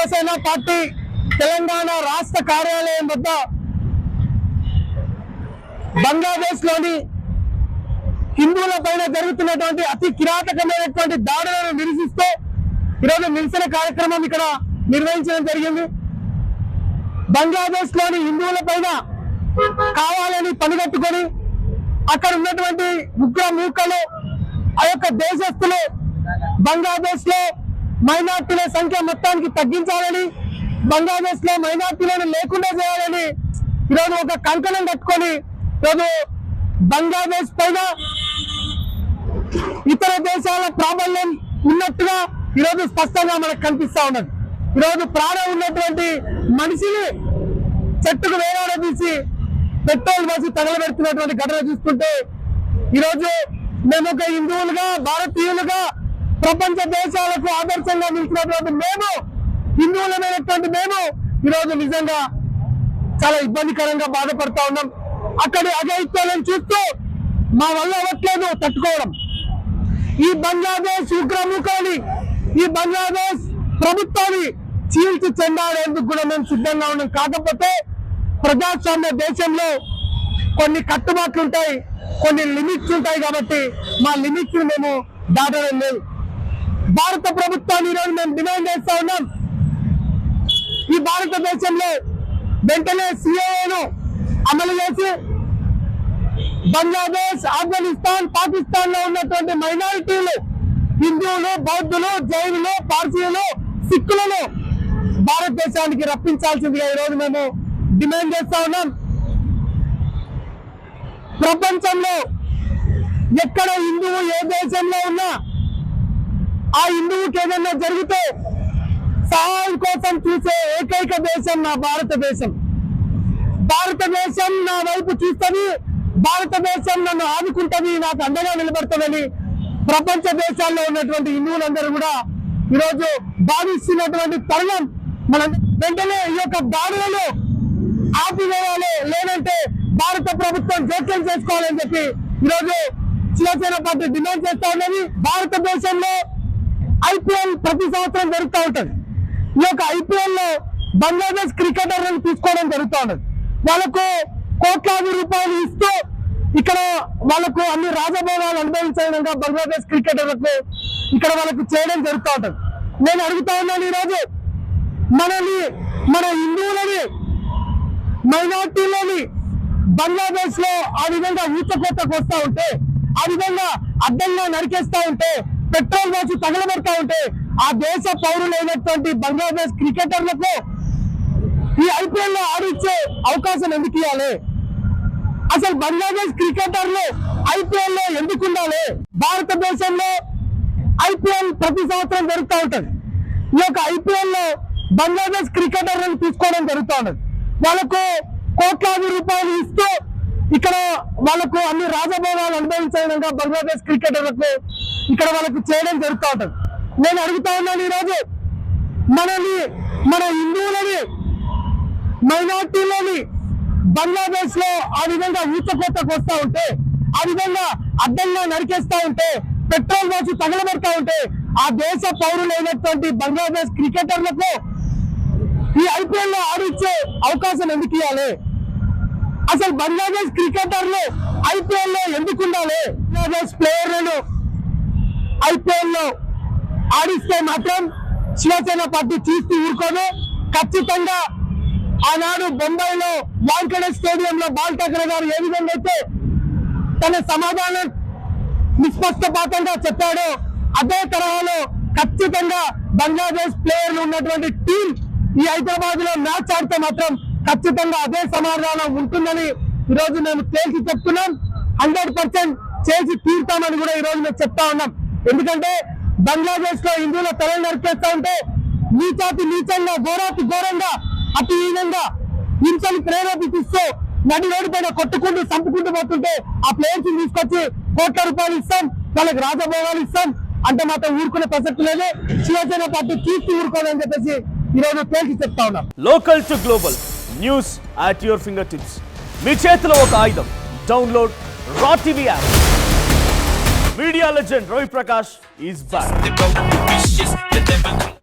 Shiv Sena party Telangana రాష్ట్ర కార్యాలయం వద్ద బంగ్లాదేశ్ లోని హిందువుల పైన జరుగుతున్నటువంటి అతి కిరాతకమైనటువంటి దాడులను నిరసిస్తూ ఈరోజు నిరసన కార్యక్రమం ఇక్కడ నిర్వహించడం జరిగింది. బంగ్లాదేశ్ లోని హిందువుల పైన కావాలని పనిగట్టుకొని అక్కడ ఉన్నటువంటి ఉగ్ర మూకలు ఆ యొక్క దేశస్తులు బంగ్లాదేశ్ లో మైనార్టీల సంఖ్య మొత్తానికి తగ్గించాలని, బంగ్లాదేశ్ లో మైనార్టీలను లేకుండా చేయాలని ఈరోజు ఒక కంకణం కట్టుకొని ఈరోజు బంగ్లాదేశ్ పైన ఇతర దేశాల ప్రాబల్యం ఉన్నట్టుగా ఈరోజు స్పష్టంగా మనకు కనిపిస్తా ఉన్నది. ఈరోజు ప్రాణం ఉన్నటువంటి మనిషిని చెట్టుకు వేలాడదీసి పెట్రోల్ పోసి తగలబెడుతున్నటువంటి ఘటన చూస్తుంటే ఈరోజు మేము ఒక హిందువులుగా, భారతీయులుగా ప్రపంచ దేశాలకు ఆదర్శంగా నిలిచినటువంటి మేము, హిందువులమైనటువంటి మేము ఈరోజు నిజంగా చాలా ఇబ్బందికరంగా బాధపడతా ఉన్నాం. అక్కడి అఘాయిత్యాలను చూస్తూ మా వల్ల అవ్వట్లేదు తట్టుకోవడం. ఈ బంగ్లాదేశ్ ఉగ్రముఖాన్ని, ఈ బంగ్లాదేశ్ ప్రభుత్వాన్ని చీల్చి చెండాడేందుకు కూడా మేము సిద్ధంగా ఉన్నాం. కాకపోతే ప్రజాస్వామ్య దేశంలో కొన్ని కట్టుబాట్లు ఉంటాయి, కొన్ని లిమిట్స్ ఉంటాయి. కాబట్టి మా లిమిట్స్ మేము దాటడం లేదు. భారత ప్రభుత్వాన్ని ఈరోజు మేము డిమాండ్ చేస్తా ఉన్నాం. ఈ భారతదేశంలో వెంటనే సిఏఏను అమలు చేసి బంగ్లాదేశ్, ఆఫ్ఘనిస్తాన్, పాకిస్తాన్ లో ఉన్నటువంటి మైనారిటీలు, హిందువులు, బౌద్ధులు, జైనులు, పార్సీలు, సిక్కులను భారతదేశానికి రప్పించాల్సిందిగా ఈరోజు మేము డిమాండ్ చేస్తా ఉన్నాం. ప్రపంచంలో ఎక్కడ హిందువు ఏ దేశంలో ఉన్నా ఆ హిందువుకి ఏదైనా జరిగితే సహాయం కోసం చూసే ఏకైక దేశం నా భారతదేశం. భారతదేశం నా వైపు చూస్తుంది, భారతదేశం నన్ను ఆదుకుంటుంది, నాకు అండగా నిలబడుతుందని ప్రపంచ దేశాల్లో ఉన్నటువంటి హిందువులందరూ కూడా ఈరోజు భావిస్తున్నటువంటి తరుణం. మనం వెంటనే ఈ యొక్క దాడులను ఆపివేయాలి, లేదంటే భారత ప్రభుత్వం జోక్యం చేసుకోవాలని చెప్పి ఈరోజు శివసేన పార్టీ డిమాండ్ చేస్తా ఉన్నది. భారతదేశంలో ఐపీఎల్ ప్రతి సంవత్సరం జరుగుతూ ఉంటుంది. ఈ యొక్క ఐపీఎల్ లో బంగ్లాదేశ్ క్రికెటర్లను తీసుకోవడం జరుగుతూ ఉన్నది. వాళ్ళకు కోట్లాది రూపాయలు ఇస్తూ ఇక్కడ వాళ్ళకు అన్ని రాజభోగాలు అనుభవించే విధంగా బంగ్లాదేశ్ క్రికెటర్లకు ఇక్కడ వాళ్ళకు చేయడం జరుగుతూ ఉంటుంది. నేను అడుగుతా ఉన్నాను, ఈరోజు మన హిందువులని, మైనార్టీలని బంగ్లాదేశ్ లో ఆ విధంగా ఊచకోతకు వస్తా ఉంటే, ఆ విధంగా అడ్డంగా నరికేస్తా ఉంటే, పెట్రోల్ పోసి తగలబెడతా ఉంటే ఆ దేశ పౌరులైనటువంటి బంగ్లాదేశ్ క్రికెటర్లకు ఈ ఐపీఎల్ లో ఆడిచ్చే అవకాశం ఎందుకు ఇవ్వాలి? అసలు బంగ్లాదేశ్ క్రికెటర్లు ఐపీఎల్ లో ఎందుకు ఉండాలి? భారతదేశంలో ఐపీఎల్ ప్రతి సంవత్సరం జరుగుతూ ఉంటుంది. ఈ యొక్క ఐపీఎల్ లో బంగ్లాదేశ్ క్రికెటర్లను తీసుకోవడం జరుగుతూ ఉన్నది. వాళ్ళకు కోట్లాది రూపాయలు ఇస్తూ ఇక్కడ వాళ్ళకు అన్ని రాజభోగాలు అనుభవించే విధంగా బంగ్లాదేశ్ క్రికెటర్లకు ఇక్కడ వాళ్ళకు చేయడం జరుగుతూ ఉంటుంది. నేను అడుగుతా ఉన్నాను, ఈరోజు మన హిందువులని, మైనార్టీలని బంగ్లాదేశ్ లో ఆ విధంగా ఊచకోతకు వస్తా ఉంటే, ఆ విధంగా అడ్డంగా నరికేస్తా ఉంటే, పెట్రోల్ పోసి తగలబెడతా ఉంటే ఆ దేశ పౌరులైనటువంటి బంగ్లాదేశ్ క్రికెటర్లకు ఈ ఐపీఎల్ లో ఆడిచ్చే అవకాశం ఎందుకు ఇవ్వాలి? అసలు బంగ్లాదేశ్ క్రికెటర్లు ఐపీఎల్ లో ఎందుకు ఉండాలి? బంగ్లాదేశ్ ప్లేయర్లను ఐపీఎల్ లో ఆడిస్తే మాత్రం శివసేన పార్టీ చూస్తూ ఊరుకోదు. ఖచ్చితంగా ఆనాడు బొంబాయిలో వాంఖేడే స్టేడియంలో బాల్ ఠాకరే గారు ఏ విధంగా అయితే తన సమాధానం నిష్పక్షపాతంగా చెప్పాడో, అదే తరహాలో ఖచ్చితంగా బంగ్లాదేశ్ ప్లేయర్లు ఉన్నటువంటి టీం ఈ హైదరాబాద్ లో మ్యాచ్ ఆడితే మాత్రం ఖచ్చితంగా అదే సమాధానం ఉంటుందని ఈరోజు మేము తేల్చి చెప్తున్నాం. 100% చేసి తీరుతామని కూడా ఈరోజు మేము చెప్తా ఉన్నాం. ఎందుకంటే బంగ్లాదేశ్ లో హిందువుల తలను నరికేస్తా ఉంటే నీచాతి నీచంగా, ఘోరాతి ఘోరంగా, అతి హీనంగా హింసను ప్రేరేపిస్తూ నడి రోడ్డు పైన కొట్టుకుంటూ చంపుకుంటూ పోతుంటే ఆ ప్లేయర్స్ తీసుకొచ్చి కోట్ల రూపాయలు ఇస్తాం, వాళ్ళకి రాజభోగాలు ఇస్తాం అంటే మాత్రం ఊరుకునే ప్రసక్తి లేదు. శివసేన పార్టీ చూస్తూ ఊరుకోదని చెప్పేసి ఈరోజు తేల్చి చెప్తా ఉన్నాం. Local to global news at your fingertips. మీ చేతిలో ఒక ఆయుధం. డౌన్లోడ్ రా TV app. Media legend Ravi Prakash is back.